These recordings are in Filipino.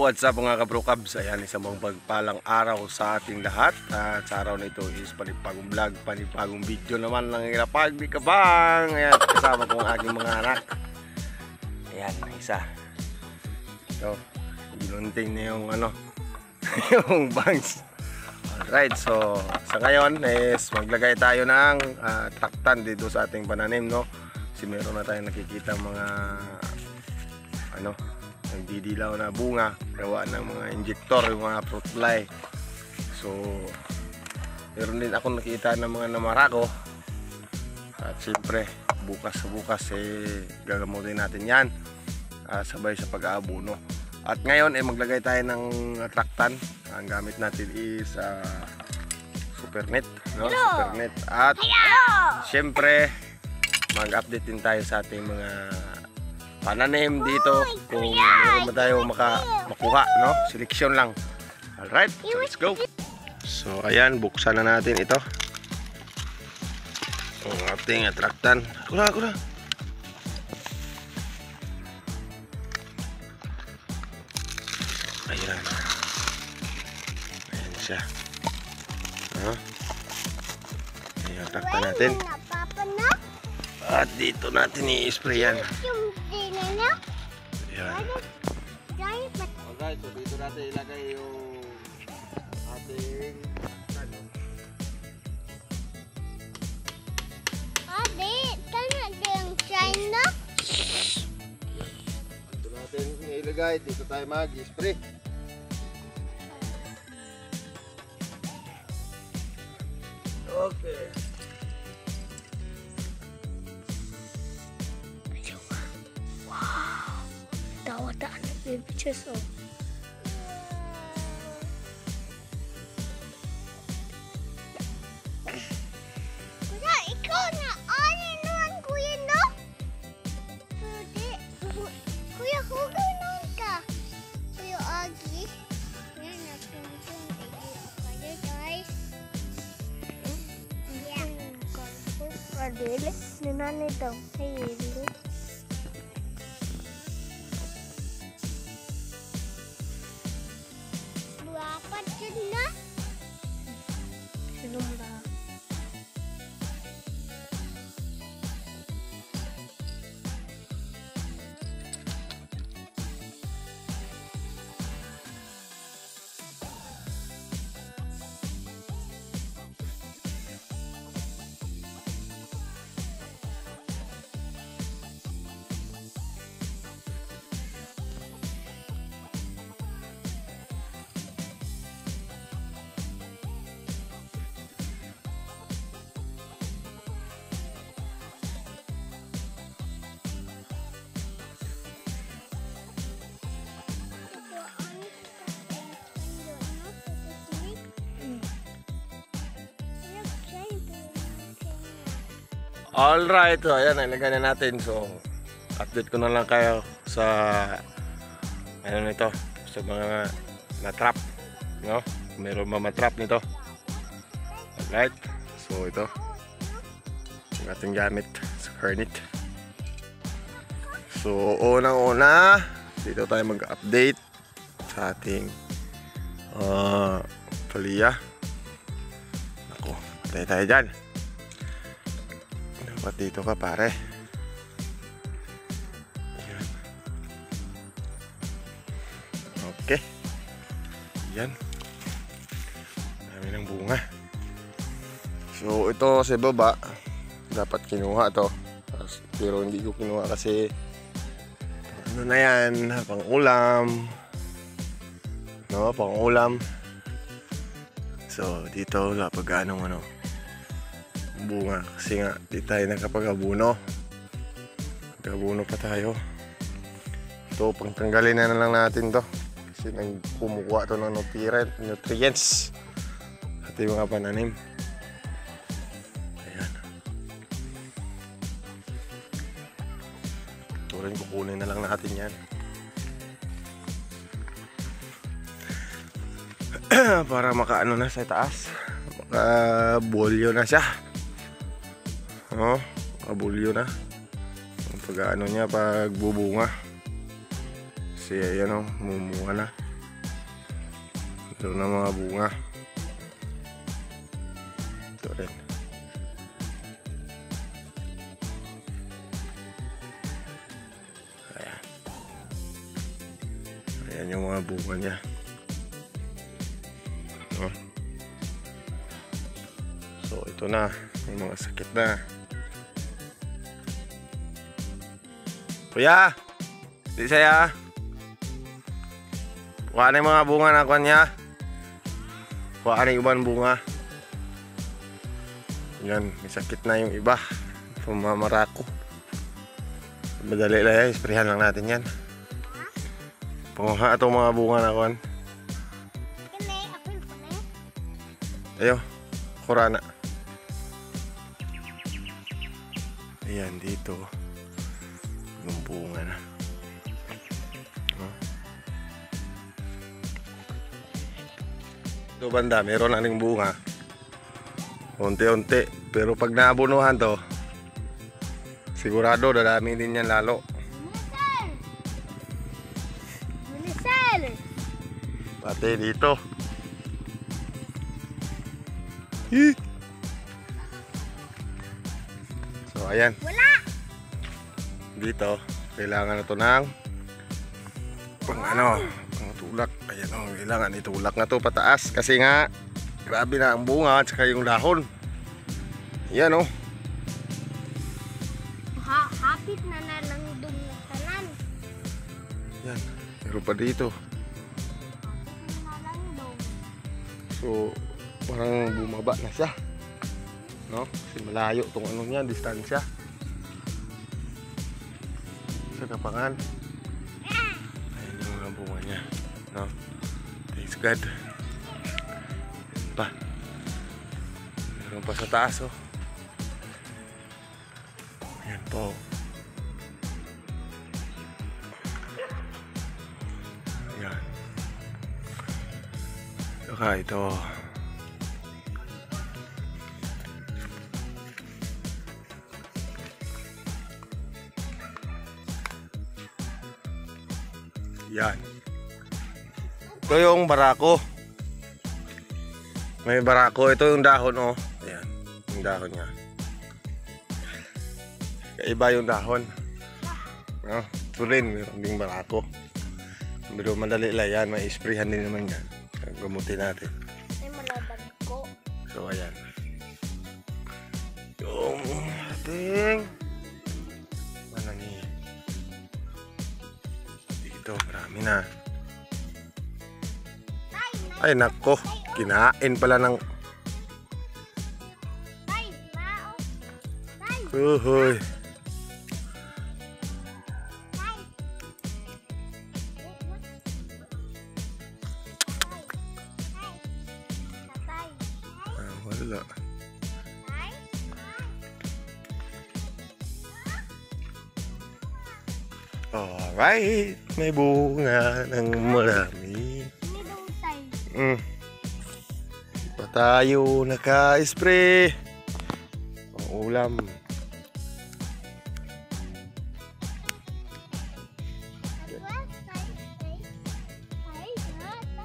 What's up mga kabrokabs? Ayan, isang pagpalang araw sa ating lahat. At sa araw na ito is panipagong vlog, panipagong video naman ng Ilapag di Kabang. Ayan, kasama ko ang aking mga anak. Ayan, isa. Ito, ginunting na yung yung bangs. Alright, so sa ngayon is maglagay tayo ng taktan dito sa ating pananim, no? Kasi meron na tayong nakikita mga nagdidilaw na bunga gawa ng mga injector, yung mga fruit fly. So meron din ako nakita ng mga namarako, at siyempre bukas gagamutin natin yan sabay sa pag-aabuno. At ngayon ay maglagay tayo ng taktan. Ang gamit natin is Supernet, no? Supernet. At siyempre mag-update din tayo sa ating mga pananim dito kung meron ba tayo makuha, no? Seleksyon lang. Alright, so let's go. So ayan, buksan na natin ito, ang ating taktan. Kula. Ayan siya. Ayan, taktan natin. At dito natin i-spray yan. Ayan. Alright, so dito natin ilagay yung ating China. Dito natin ilagay, dito tayo mag-spray. Okay. Wow. Tawa-tawa na pictures oh. Kuya, ikaw na. Ano naman kuya no? Kuya, hugaw naman ka. Kuya Agi. Yan, nagtuntun. Kayo guys. Adele, nanay daw. Hello. Buapat yun na. Sinong ba? Alright, so ayan, nilagay na natin. So update ko na lang kayo sa nito, sa mga na-trap, no? Meron matrap nito. Alright, so ito yung ating gamit sa Hornet. So unang-una, dito tayo mag-update sa ating palya. Ako, tayo dyan. Dapat dito ka pare. Ayan. Okay. Ayan. Dami ng bunga. So ito sa baba dapat kinuha to. Pero hindi ko kinuha kasi ano na yan, pang ulam. No, pang ulam. So dito wala pa ganong bunga kasi nga di tayo nakapag-abuno. Nag-abuno pa tayo. So pagtanggalin na lang natin to kasi kumukuha to ng nutrients sa ating mga pananim. Ayan. Tuloy kukunin na lang natin yan. Para makaano na sa taas, maka-bolyo na siya. Kabulyo na ang pag-ano niya pag bubunga. Kasi ayan o, mumunga na. Ito na mga bunga. Ito rin. Ayan. Ayan yung mga bunga niya. So ito na, yung mga sakit na. Kuya, di saya. Kuha na yung mga bunga na kuha niya. Kuha na yung ibang bunga. Yan, may sakit na yung iba. Pumamarako. Madali lang yan, isprehan lang natin yan. Panguha itong mga bunga na kuha. Ayo, kurana. Ayan, dito. Yung bunga na. Ito banda, meron na ring bunga. Unti-unti. Pero pag naabunuhan to, sigurado dadami din yan lalo. Minisel! Pati dito. Hi. So ayan. Wala! Dito, kailangan na to ng pang ano, pang tulak. Ayan o, kailangan itulak na to pataas. Kasi nga, grabe na ang bunga at saka yung dahon. Ayan o. Hapit na lang dumutalan. Ayan, meron pa dito. Hapit na lang dong. So, parang bumaba na siya. No? Kasi malayo tong ano niya, distansya. Sa kapangan. Ayan yung mga bunga niya. No? Thanks God. Ayan pa. Meron pa sa taas oh. Ayan po. Ayan. Saka ito. Yan. Ito yung barako. May barako. Ito yung dahon oh. Ayan. Yung dahon niya. Kaiba yung dahon. No? Ito rin. Meron ding barako. Pero madali lang yan. May isprehan din naman yan. Gamutin natin. Ay, malaban ko. So ayan. Yung ating manani. Dito, marami na. Ay nako, kinain pala ng Tay, mao. Tay, uhoy. tay. Tatay. Ah, wala. Tay. Alright, may bunga ng marami. Ini daw tay. Pa tayo naka-spray. Ang ulam.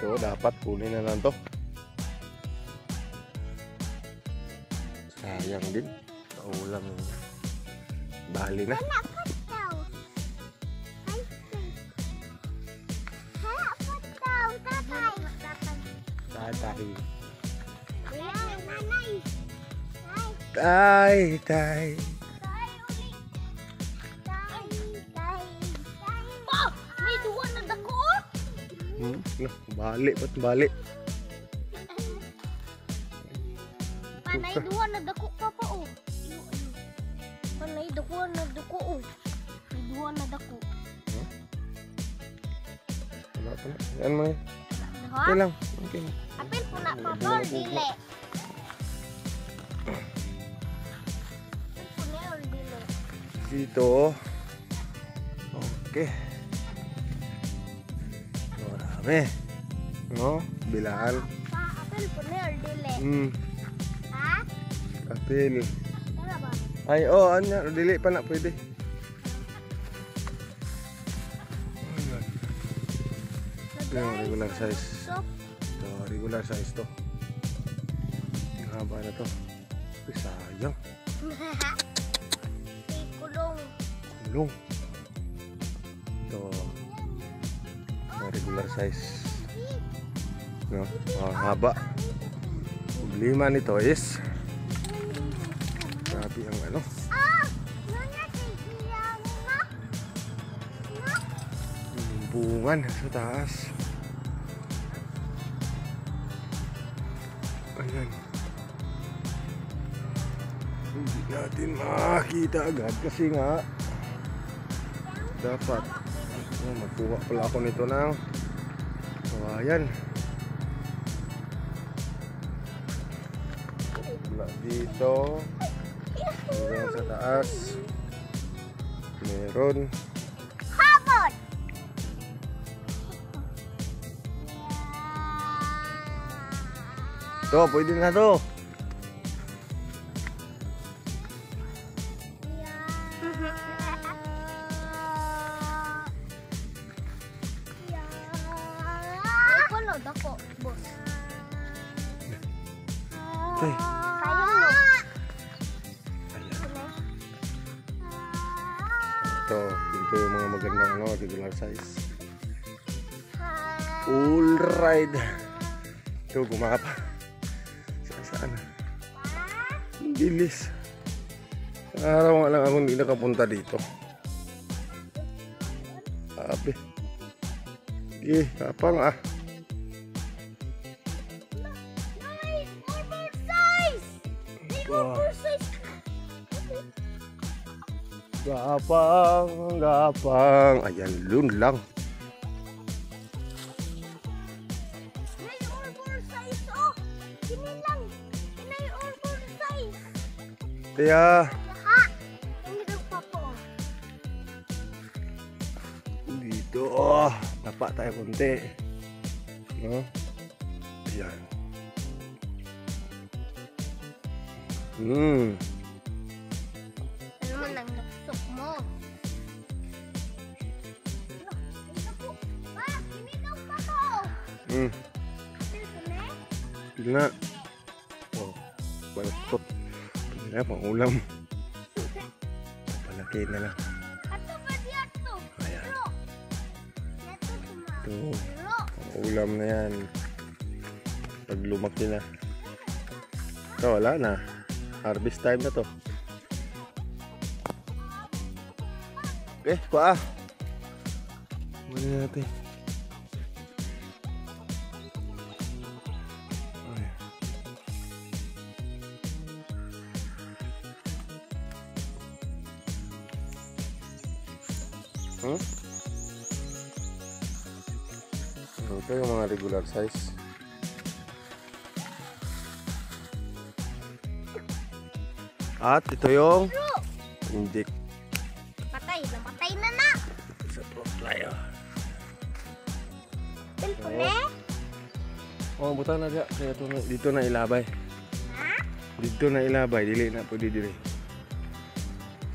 So dapat kunin na lang to. Sayang din. Ang ulam. Bali na. Tatay. Tay, tay. May duwa na dako. Balik, ba't balik? Panay duwa na dako pa pa oh. Panay duwa na dako oh. May duwa na dako. Wala pa na. Yan mo yan. Ha? Okay lang. Okay. Apil po na pa tol dile. Apil po na or dile. Dito. Okay. Marami. No? Bilaan. Apil po na or dile. Ha? Apil. Tara ba? Ay, oh, anya. Dili pa na pwede. Yung regular size. So, Ito, regular size to. Ang haba na to. Ay, sayang. Kulong. Kulong. Ito. Regular size. No? Ang haba. Problema nito is grabe ang ano. Bungan sa taas. Ayan. Hindi natin makita agad kasi nga dapat magkuha pala ako nito ng kawayan. Mula dito hanggang sa taas meron Habon. to, pwede na to. Ano dako, boss? Ay. Sayang no. Ayan. Ito yung mga magandang ano, regular size. All right. Ito, gumapa. Saan? Ang bilis. Araw nga lang ako hindi nakapunta dito. Sabi. Kapang ah. Gapang. Ayan, yun lang. May oversize oh. Kini lang. Kinay oversize. Kaya, Ha? Hindi daw pa po. dito, tapa tayo konti. No? Ayan. Ano man ang naksok mo? Ito po. Kini daw pa po. Pili na. Oh, balaktot. Pili na, pang ulam. Palaki na lang. Ato ba dito? Ayan. Dito Ito, Pero, pang ulam na yan. Pag lumaki na. Ito, wala na. Harvest time na to. Okay, kuha. Muna natin. Ayan. Ito yung mga regular size. At ito yung inject patay. Namatay na na. sa fruit fly. Pili. Oh, buta na dia. Kaya dito na ilabay. Ha? Dito na ilabay, dili na pwede dili.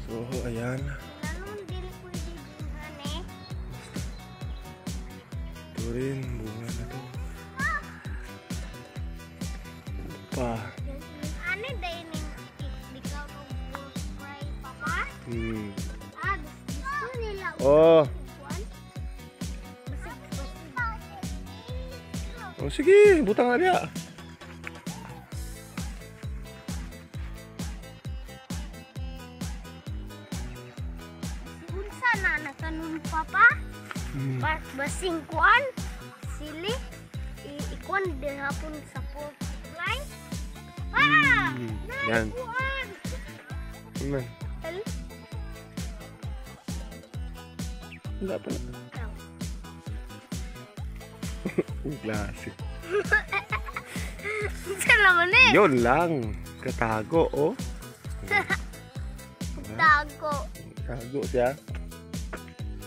So, ayan. Anong dili pwede din, Ito rin, bunga na to. Pa. Ano dahil di ka mag-spray, papa? Gusto nila. Oh. Basig. Oh, sige, butang na dia. Unsa na nakanon papa? Basing kuan, sili, ikuan din hapon sa pork fly. Yan. Kuan. Amen. Wala pa na. Yung klase. Unsa naman eh? Yun lang. Katago, oh. Tago. Tago siya.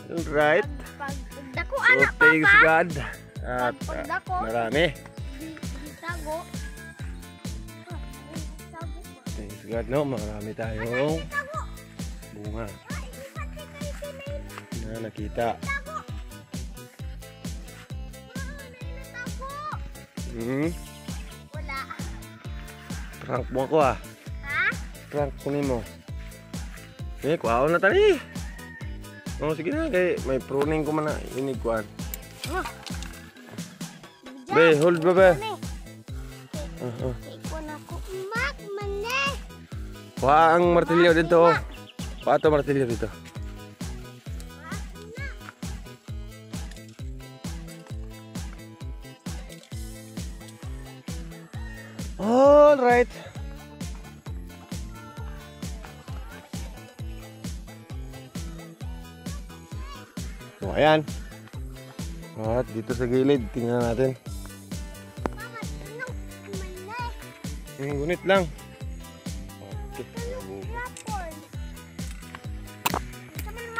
Alright. Pag dako So, anak thanks papa. God. At Pagdako. marami. Di tago. Thanks God, no? Marami tayong bunga na nakita. Wala. Prank mo ako ah. Ha? Prank kunin mo. Kuha na tali. Sige na, kay may pruning ko man na inikuan. Be, hold ba be? Ikaw na ko mak mane. Kuha ang martilyo dito. Kuha ito martilyo dito. Alright. So, ayan. At dito sa gilid, tingnan natin. Mama, tunog mane. Gunit lang. Okay. Rapol.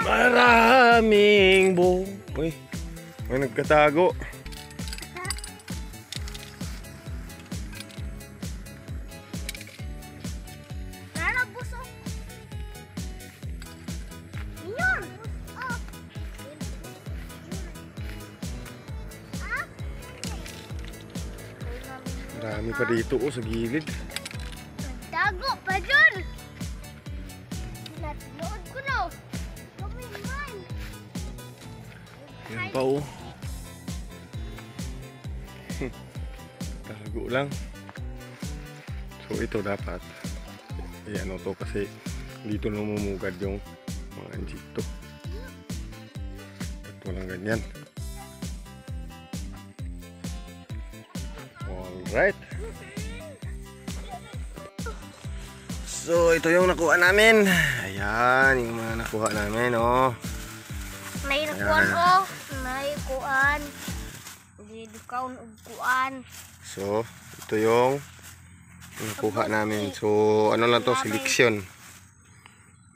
Maraming buong. Uy, may nagkatago. Buso. Yun. Oh. Marami pa dito sa gilid. Dago pa dyan. Natlood ko na. Lumiman. Yan pa oh. Tago lang. So ito dapat. Ano to kasi dito namumugad yung mga insekto. At walang ganyan. Alright. So ito yung nakuha namin. Ayan yung mga nakuha namin oh. May nakuan oh. May kuan. Hindi kaon og kuan. So ito yung nakuha namin. So ano lang to, selection.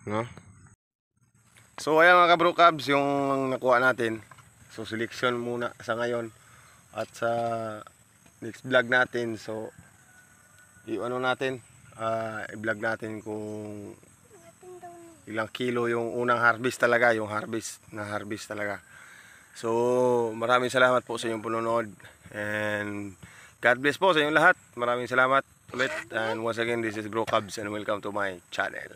No? So ayan mga kabro cubs, yung nakuha natin. So selection muna sa ngayon. At sa next vlog natin, so i-ano natin, i-vlog natin kung ilang kilo yung unang harvest talaga, yung harvest talaga. So maraming salamat po sa inyong panonood. And God bless po sa inyong lahat. Maraming salamat ulit. And once again, this is Bro Cubs and welcome to my channel.